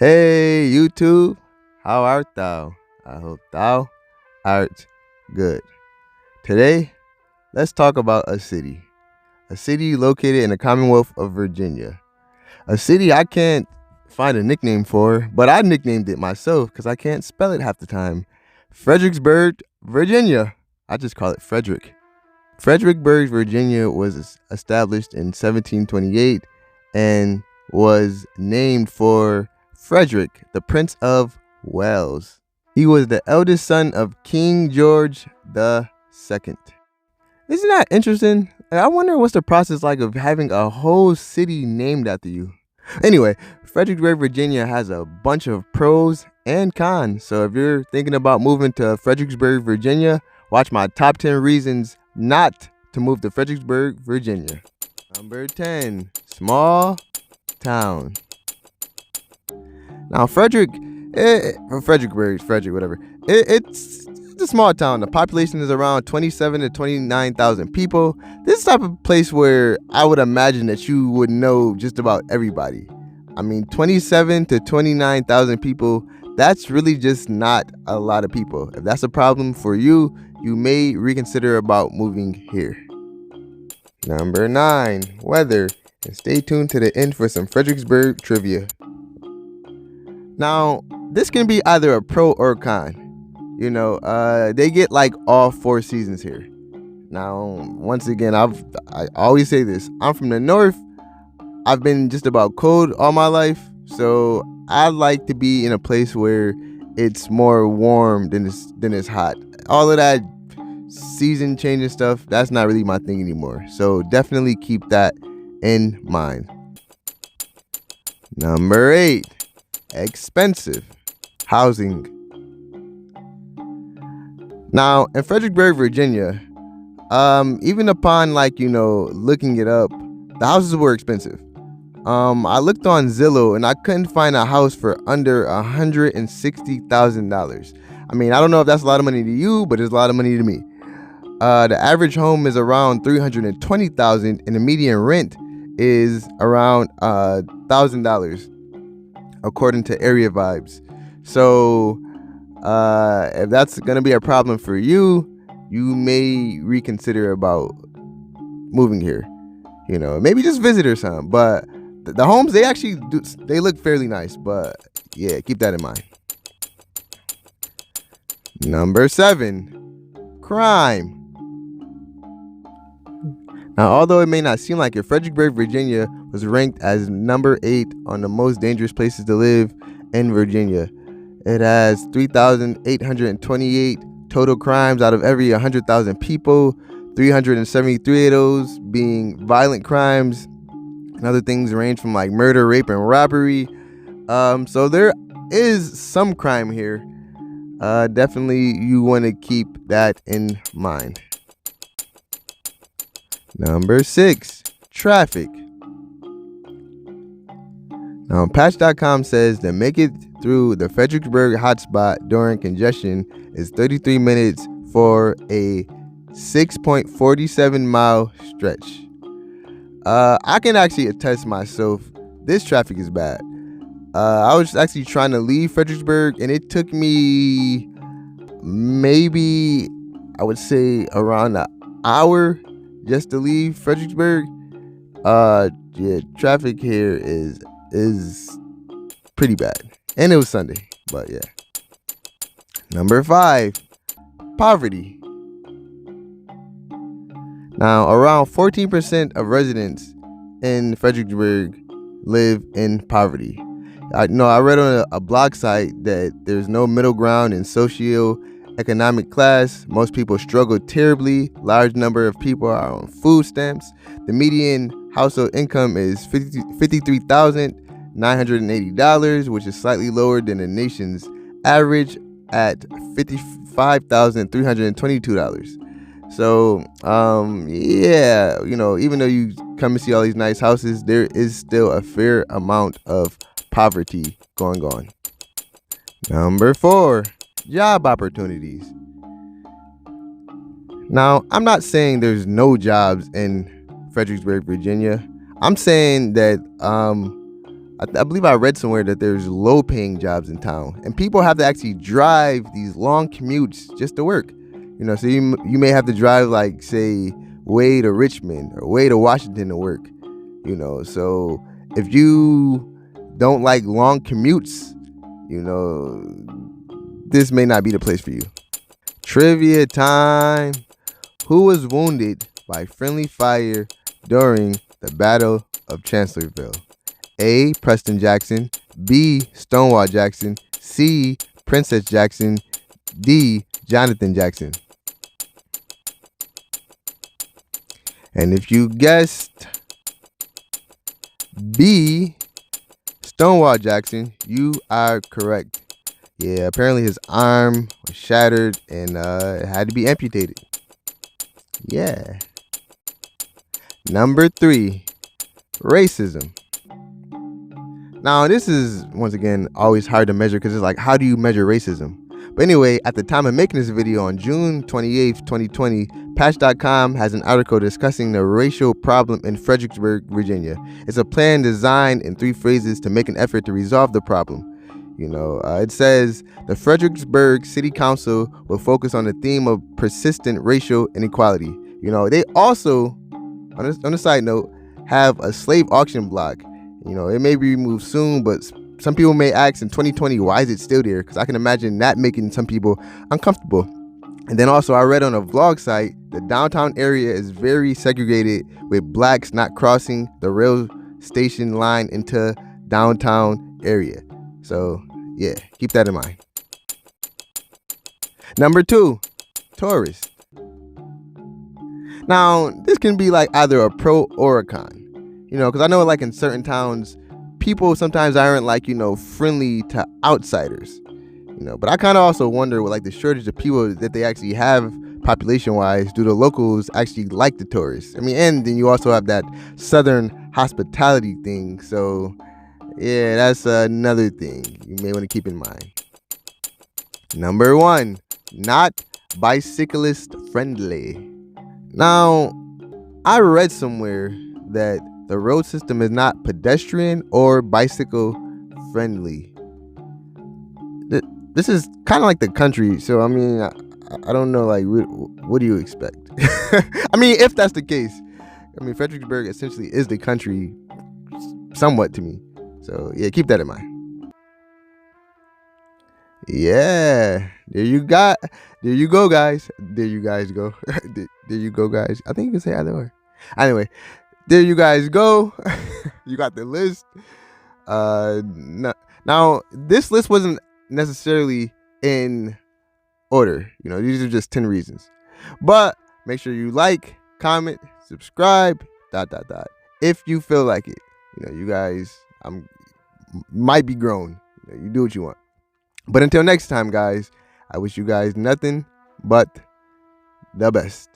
Hey, YouTube, how art thou? I hope thou art good. Today, let's talk about a city located in the Commonwealth of Virginia. A city I can't find a nickname for, but I nicknamed it myself because I can't spell it half the time. Fredericksburg, Virginia. I just call it Frederick. Fredericksburg, Virginia was established in 1728 and was named for Frederick, the Prince of Wales. He was the eldest son of King George II. Isn't that interesting? I wonder what's the process like of having a whole city named after you. Anyway, Fredericksburg, Virginia has a bunch of pros and cons. So if you're thinking about moving to Fredericksburg, Virginia, watch my top 10 reasons not to move to Fredericksburg, Virginia. Number 10, small town. Now, Fredericksburg, whatever. It's a small town. The population is around 27 to 29,000 people. This is the type of place where I would imagine that you would know just about everybody. I mean, 27 to 29,000 people, that's really just not a lot of people. If that's a problem for you, you may reconsider about moving here. Number 9, weather. And stay tuned to the end for some Fredericksburg trivia. Now, this can be either a pro or a con. They get like all 4 seasons here. Now, once again, I always say this. I'm from the north. I've been just about cold all my life. So I like to be in a place where it's more warm than it's hot. All of that season changing stuff, that's not really my thing anymore. So definitely keep that in mind. Number 8, expensive housing. Now, in Fredericksburg, Virginia, even upon looking it up, the houses were expensive. I looked on Zillow and I couldn't find a house for under $160,000. I mean, I don't know if that's a lot of money to you, but it's a lot of money to me. The average home is around $320,000, and the median rent is around $1,000, according to Area Vibes. So, if that's gonna be a problem for you, you may reconsider about moving here. Maybe just visit or something. but the homes, they look fairly nice, but yeah, keep that in mind. Number 7, crime. Now, although it may not seem like it, Fredericksburg, Virginia was ranked as number 8 on the most dangerous places to live in Virginia. It has 3,828 total crimes out of every 100,000 people, 373 of those being violent crimes, and other things range from like murder, rape, and robbery. So there is some crime here. Definitely you want to keep that in mind. Number 6, traffic. Now, Patch.com says that make it through the Fredericksburg hotspot during congestion is 33 minutes for a 6.47 mile stretch. I can actually attest myself, this traffic is bad. I was actually trying to leave Fredericksburg, and it took me maybe, I would say, around an hour just to leave Fredericksburg. Yeah, traffic here is pretty bad. And it was Sunday, but yeah. Number 5, poverty. Now, around 14% of residents in Fredericksburg live in poverty. I read on a blog site that there's no middle ground in socio-economic class. Most people struggle terribly. Large number of people are on food stamps. The median household income is $53,980, which is slightly lower than the nation's average at $55,322. So, yeah, even though you come and see all these nice houses, there is still a fair amount of poverty going on. Number 4, job opportunities. Now, I'm not saying there's no jobs in Fredericksburg, Virginia. I'm saying that I believe I read somewhere that there's low-paying jobs in town, and people have to actually drive these long commutes just to work. So you may have to drive, like, say, way to Richmond or way to Washington to work. So if you don't like long commutes, this may not be the place for you. Trivia time. Who was wounded by friendly fire during the Battle of Chancellorsville? A. Preston Jackson. B. Stonewall Jackson. C. Princess Jackson. D. Jonathan Jackson. And if you guessed B, Stonewall Jackson, you are correct. Yeah, apparently his arm was shattered and it had to be amputated. Yeah. Number 3, racism. Now, this is, once again, always hard to measure because it's like, how do you measure racism? But anyway, at the time of making this video on June 28th, 2020, Patch.com has an article discussing the racial problem in Fredericksburg, Virginia. It's a plan designed in 3 phases to make an effort to resolve the problem. It says the Fredericksburg City Council will focus on the theme of persistent racial inequality. They also, on a side note, have a slave auction block. It may be removed soon, but some people may ask in 2020, why is it still there? Because I can imagine that making some people uncomfortable. And then also, I read on a vlog site, the downtown area is very segregated, with blacks not crossing the rail station line into downtown area. So, yeah, keep that in mind. Number 2, tourists. Now, this can be like either a pro or a con. Because I know, like, in certain towns, people sometimes aren't, like, friendly to outsiders. But I kind of also wonder with, like, the shortage of people that they actually have population-wise, do the locals actually like the tourists? And then you also have that southern hospitality thing. So, yeah, that's another thing you may want to keep in mind. Number 1, not bicyclist friendly. Now, I read somewhere that the road system is not pedestrian or bicycle friendly. This is kind of like the country, so I don't know, like, what do you expect? If that's the case, Fredericksburg essentially is the country somewhat to me. So yeah, keep that in mind. Yeah, there you go, guys. There you guys go. There you go, guys. I think you can say either or. Anyway, there you guys go. You got the list. Now this list wasn't necessarily in order. These are just 10 reasons. But make sure you like, comment, subscribe, ... if you feel like it. You guys might be grown. You do what you want. But until next time, guys, I wish you guys nothing but the best.